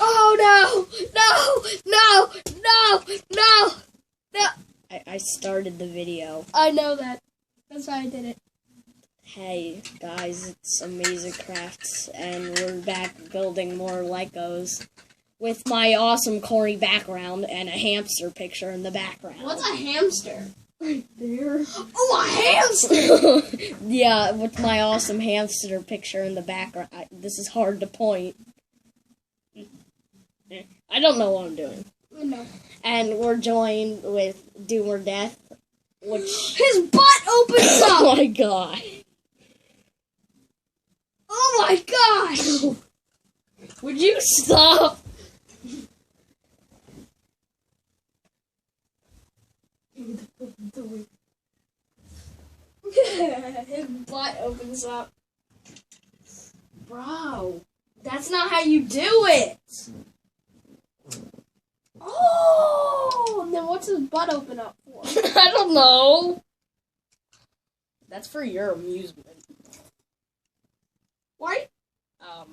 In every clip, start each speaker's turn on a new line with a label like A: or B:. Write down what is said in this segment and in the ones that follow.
A: Oh no!
B: I started the video.
A: I know that. That's why I did it.
B: Hey guys, it's Amazing Crafts, and we're back building more Legos with my awesome corny background and a hamster picture in the background.
A: What's a hamster?
B: Right there.
A: Oh, a hamster!
B: Yeah, with my awesome hamster picture in the background. This is hard to point. I don't know what I'm doing.
A: No.
B: And we're joined with Doom or Death, which...
A: His butt opens up!
B: Oh my god.
A: Oh my gosh!
B: Would you stop?
A: His butt opens up. Bro, that's not how you do it! Oh! Then what's his butt open up for?
B: I don't know. That's for your amusement.
A: Why?
B: I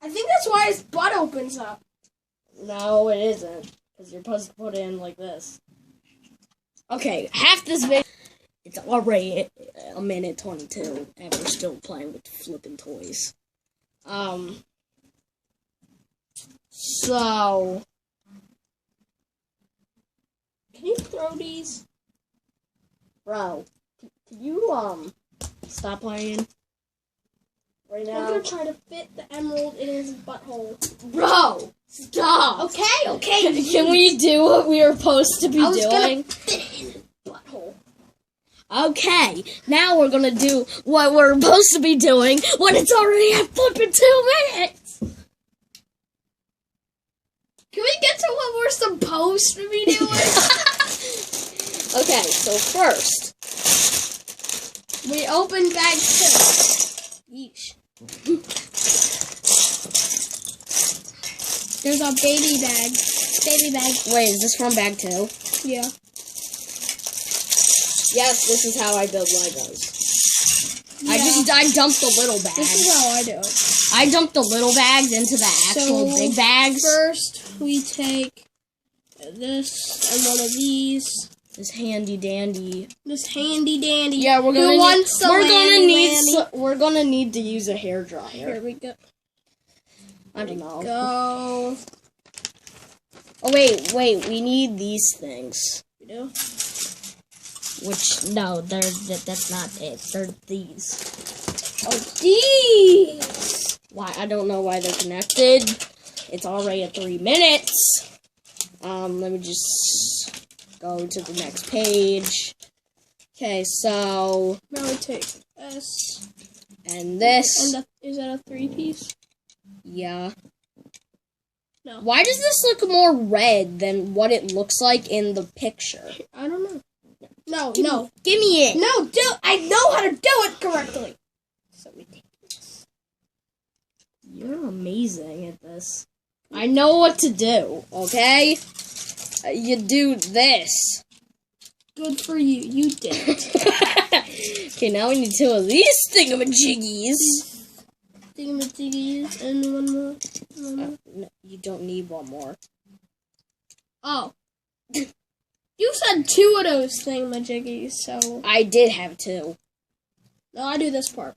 A: I think that's why his butt opens up.
B: No, it isn't. Because you're supposed to put it in like this. Okay, half this video. It's already a minute 22, and we're still playing with flipping toys. So...
A: Can you throw these?
B: Bro, can you, stop playing? Right
A: I'm
B: now?
A: gonna try to fit the emerald in his butthole.
B: Bro! Stop!
A: Okay.
B: Can we do what we were supposed to be
A: I was
B: doing?
A: gonna fit it in his butthole.
B: Okay, now we're gonna do what we're supposed to be doing when it's already at flipping 2 minutes!
A: Can we get to what we're supposed to be doing?
B: Okay, so first,
A: We open bag 2. Yeesh. There's a baby bag. Baby bag.
B: wait, is this from bag 2?
A: Yeah.
B: Yes, this is how I build Legos.
A: Yeah.
B: I dumped the little bags.
A: This is how I do it.
B: I dumped the little bags into the actual
A: So,
B: big bags.
A: First, we take this and one of these.
B: This handy dandy.
A: This handy dandy.
B: Yeah, we're
A: Who
B: gonna
A: wants the landy?
B: we're gonna need to use a hairdryer.
A: Here we go.
B: I don't know.
A: Go.
B: Oh wait, we need these things.
A: You do?
B: Which no, that's not it. They're these.
A: Oh, these.
B: Why? I don't know why they're connected. It's already at 3 minutes. Let me just go to the next page. Okay, so
A: Now we take this.
B: and this.
A: And is that a 3-piece?
B: Yeah.
A: No.
B: Why does this look more red than what it looks like in the picture?
A: I don't know. No,
B: Give
A: give
B: me it.
A: No, I know how to do it correctly.
B: So ridiculous. You're amazing at this. I know what to do, okay? You do this.
A: Good for you. You did it.
B: Okay, now we need 2 of these thingamajiggies.
A: Thingamajiggies and one more.
B: No, you don't need one more.
A: Oh. You said 2 of those thingamajiggies, so...
B: I did have 2.
A: No, I do this part.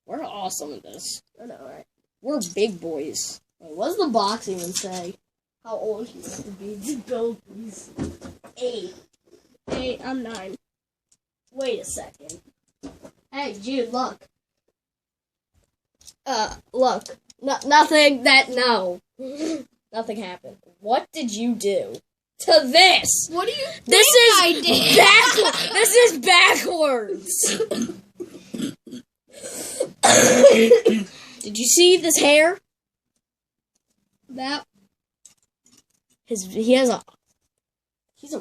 B: We're awesome at this.
A: I know, right?
B: We're big boys. Wait, what does the box even say? How old you have to be to build these? 8.
A: 8, I'm 9.
B: Wait a second. Hey, Jude, look. Look. Nothing no. Nothing happened. What did you do to this?
A: What do you think
B: This is
A: I did?
B: This is backwards. Did you see this hair?
A: That...
B: He's a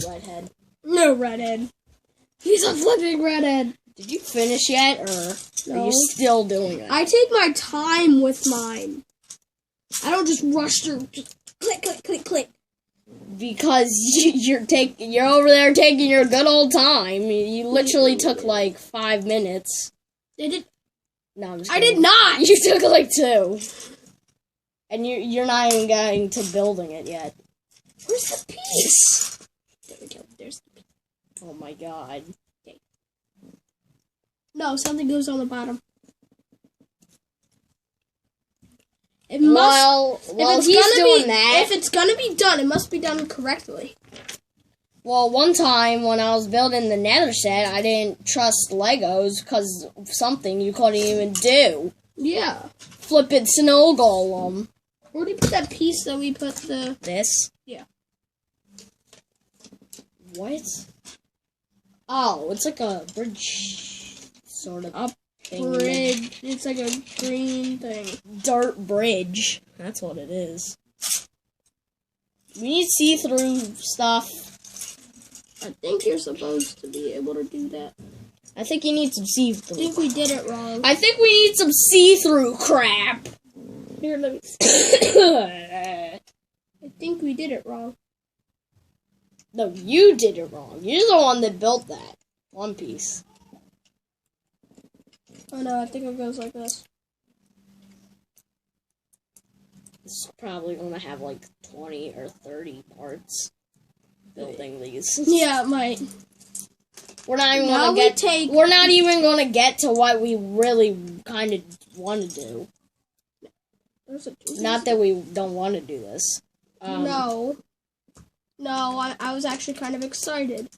B: redhead.
A: No, redhead. He's a flipping redhead.
B: Did you finish yet, or
A: No.
B: are you still doing it?
A: I take my time with mine. I don't just rush through. Just click, click, click, click.
B: Because you're over there taking your good old time. You literally took like 5 minutes.
A: Did it?
B: No, I'm just
A: I
B: kidding.
A: did not.
B: You took like 2. And you're not even getting to building it yet.
A: Where's the piece? There we go. There's the piece.
B: Oh my god.
A: No, something goes on the bottom. It
B: Well, he's doing that.
A: If it's gonna be done, it must be done correctly.
B: Well, one time when I was building the nether set, I didn't trust Legos because of something you couldn't even do.
A: Yeah.
B: Flippin' snow golem.
A: Where do you put that piece that we put the...
B: This?
A: Yeah.
B: What? Oh, it's like a bridge sort of thing.
A: Bridge. It's like a green thing.
B: Dirt bridge. That's what it is. We need see-through stuff.
A: I think you're supposed to be able to do that.
B: I think you need some see-through.
A: I think we did it wrong.
B: I think we need some see-through crap.
A: Here, let me see. I think we did it wrong.
B: No, you did it wrong. You're the one that built that One Piece.
A: Oh no, I think it goes like this.
B: It's probably gonna have like 20 or 30 parts building these.
A: Yeah, it might.
B: We're not even
A: Now
B: gonna get.
A: we take-
B: We're not even gonna get to what we really kind of want to do.
A: There's a
B: Not that we don't want to do this.
A: No, I was actually kind of excited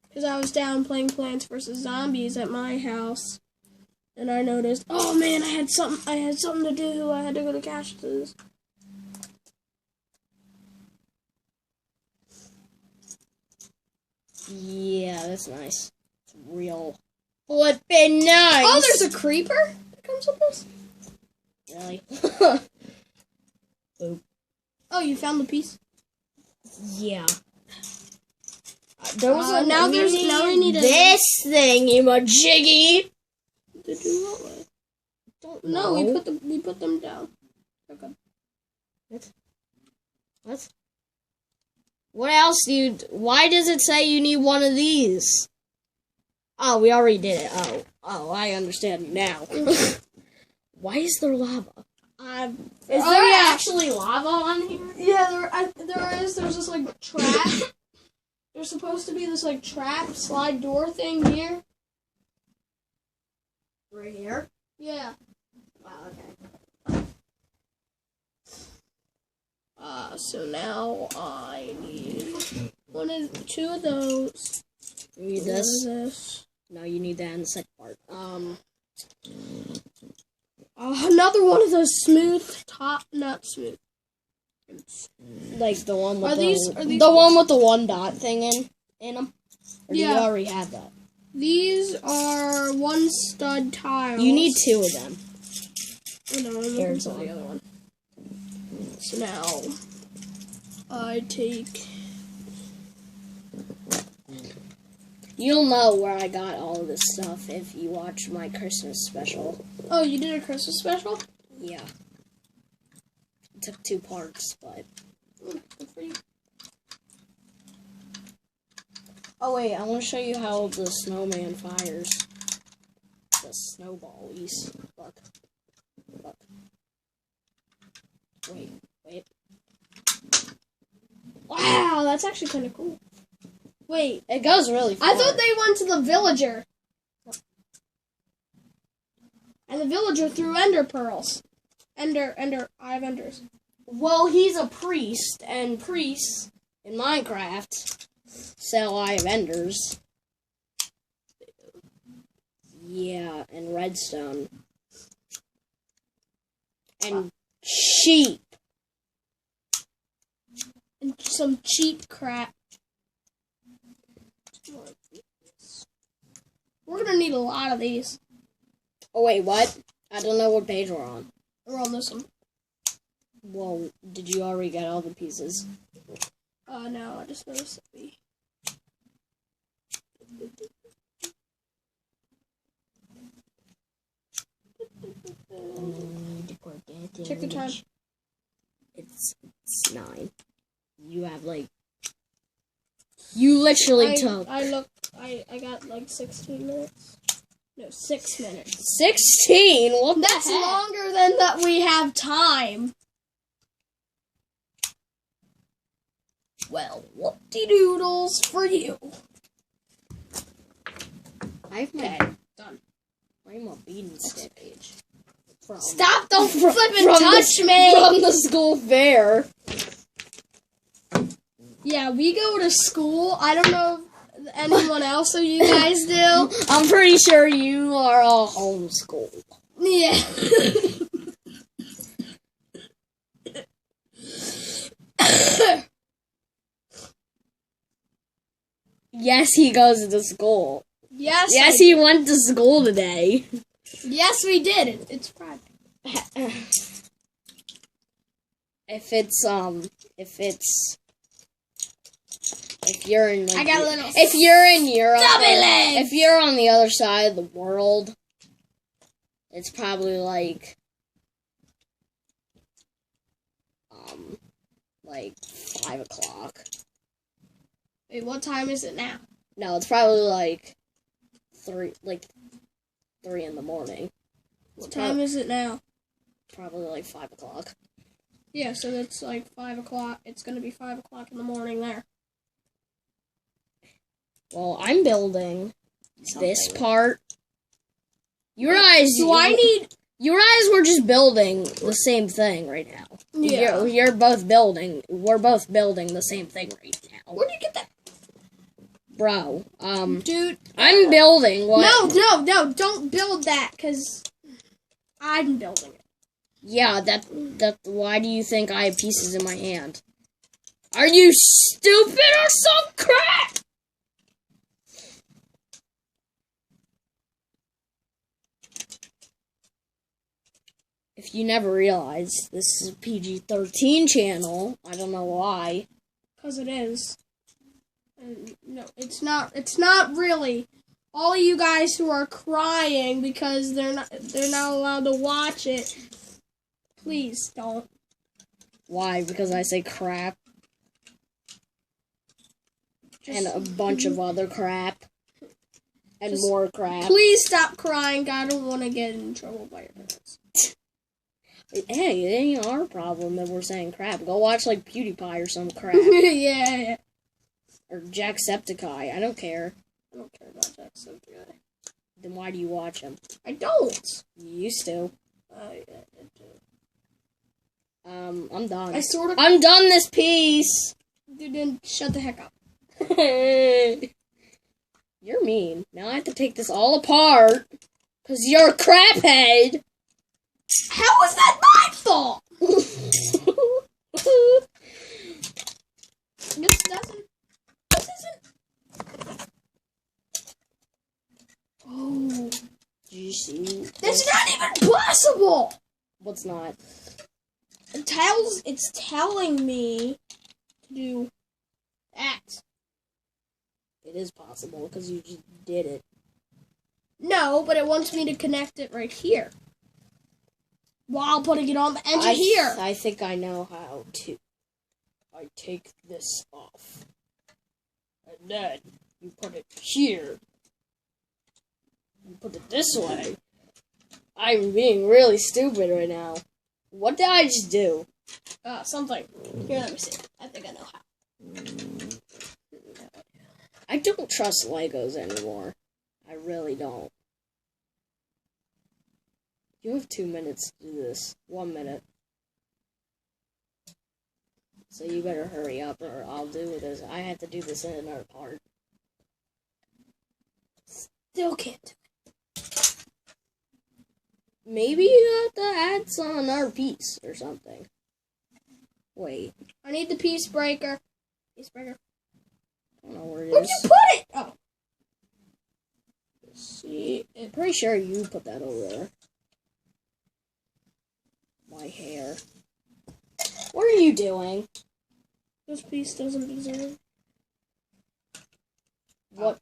A: because I was down playing Plants vs. Zombies at my house, and I noticed, oh man, I had something to do. I had to go to Cash's.
B: Yeah, that's nice. It's real flippin' nice.
A: Oh, there's a creeper that comes with this.
B: Really?
A: Oh, you found the piece.
B: Yeah. There was
A: now we need
B: this thingy majiggy.
A: To do what with?
B: Don't
A: No,
B: know.
A: we put them down. Okay.
B: What? What else do you? Why does it say you need one of these? Oh, we already did it. Oh, I understand now. Why is there lava? Is there actually lava on here?
A: Yeah, there is. There's this like trap. There's supposed to be this like trap slide door thing here.
B: Right here?
A: Yeah.
B: Wow, okay.
A: So now I need two of those.
B: You need
A: One
B: this?
A: of this.
B: No, you need that in the second part.
A: Another one of those smooth top, not smooth.
B: Like the one with
A: Are these
B: the one with the one dot thing in them? Or do you
A: Yeah.
B: already have that?
A: These are one stud tiles.
B: You need 2 of them.
A: Oh, no, I'm looking
B: Here's
A: for
B: one.
A: the other one. So now I take.
B: You'll know where I got all of this stuff if you watch my Christmas special.
A: Oh, you did a Christmas special?
B: Yeah. It took 2 parts, but...
A: Good for you.
B: Oh wait, I want to show you how the snowman fires. The snowballies. Look. Look. Wait.
A: Wow, that's actually kind of cool. Wait,
B: It goes really far.
A: I thought they went to the villager. And the villager threw ender pearls. I have enders.
B: Well, he's a priest, and priests in Minecraft sell Eye of Enders. Yeah, and redstone. And sheep.
A: And some cheap crap. We're gonna need a lot of these.
B: Oh, wait, what? I don't know what page we're on.
A: We're on this one.
B: Well, did you already get all the pieces?
A: No, I just noticed that we... Check the time.
B: It's 9. You have like... You literally took...
A: I got like 16 minutes. No, 6 minutes.
B: 16? What the
A: That's
B: heck?
A: longer than that we have time. Well, whoop-de-doodles for you.
B: I have my...
A: Done.
B: I'm a beaten stick page.
A: Stop, don't flip and
B: from
A: touch
B: the,
A: me!
B: From the school fair.
A: Yeah, we go to school. I don't know if anyone else of you guys do.
B: I'm pretty sure you are all homeschooled.
A: Yeah.
B: Yes, he goes to school.
A: Yes.
B: Yes, he went to school today.
A: Yes, we did. It's Friday.
B: If you're in, like,
A: I got a little.
B: if you're in Europe,
A: Stubby legs!
B: if you're on the other side of the world, it's probably like 5 o'clock.
A: Wait, what time is it now?
B: No, it's probably like 3 in the morning.
A: What time is it now?
B: Probably like 5 o'clock.
A: Yeah, so it's like 5 o'clock. It's going to be 5 o'clock in the morning there.
B: Well, I'm building this
A: Something.
B: part. You guys,
A: Do I need...
B: you guys were just building the same thing right now.
A: Yeah.
B: You're both building. We're both building the same thing right now.
A: Where'd you get that?
B: Bro,
A: Dude.
B: I'm building what?
A: No, don't build that, because I'm building it.
B: Yeah, that. Why do you think I have pieces in my hand? Are you stupid or some crap? If you never realized, this is a PG-13 channel. I don't know why.
A: Because it is. And no, it's not. It's not really. All of you guys who are crying because they're not allowed to watch it, please don't.
B: Why? Because I say crap and a bunch of other crap and
A: Just
B: more crap.
A: Please stop crying. I don't want to get in trouble by your parents.
B: Hey, it ain't our problem that we're saying crap. Go watch like PewDiePie or some crap.
A: Yeah.
B: Or Jacksepticeye. I don't care.
A: I don't care about that subject.
B: Then why do you watch him?
A: I don't.
B: You used to.
A: I do.
B: I'm done.
A: I sort of.
B: I'm done this piece.
A: Dude, then shut the heck up.
B: You're mean. Now I have to take this all apart. Because you're a craphead.
A: How is that my fault? This isn't. Oh.
B: Did you see?
A: That's not even possible!
B: What's not?
A: It's telling me to do that.
B: It is possible because you just did it.
A: No, but it wants me to connect it right here. While putting it on the edge of here.
B: I think I know how to. I take this off. And then you put it here. You put it this way. I'm being really stupid right now. What did I just do?
A: Something. Here, let me see. I think I know how.
B: I don't trust Legos anymore. I really don't. You have 2 minutes to do this. 1 minute. So you better hurry up or I'll do this. I have to do this in another part.
A: Still can't do it.
B: Maybe you have to add some another piece or something. Wait.
A: I need the piece breaker. Piece breaker.
B: I don't know where it
A: Where'd
B: is.
A: you put it? Oh.
B: See, I'm pretty sure you put that over there. My hair. What are you doing?
A: This piece doesn't deserve.
B: What?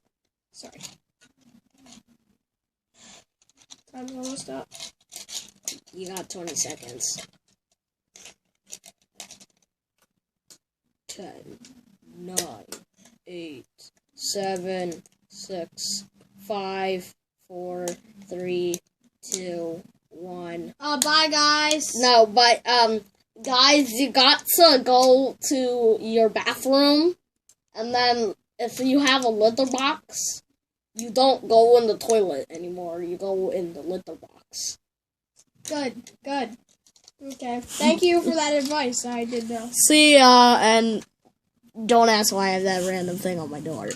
A: Sorry. Time's almost up.
B: You got 20 seconds. 10, 9, 8, 7, 6, 5, 4, 3, 2, 1.
A: Bye, guys.
B: No, but, guys, you got to go to your bathroom, and then if you have a litter box, you don't go in the toilet anymore. You go in the litter box.
A: Good. Okay. Thank you for that advice. I did know.
B: See ya, and don't ask why I have that random thing on my door.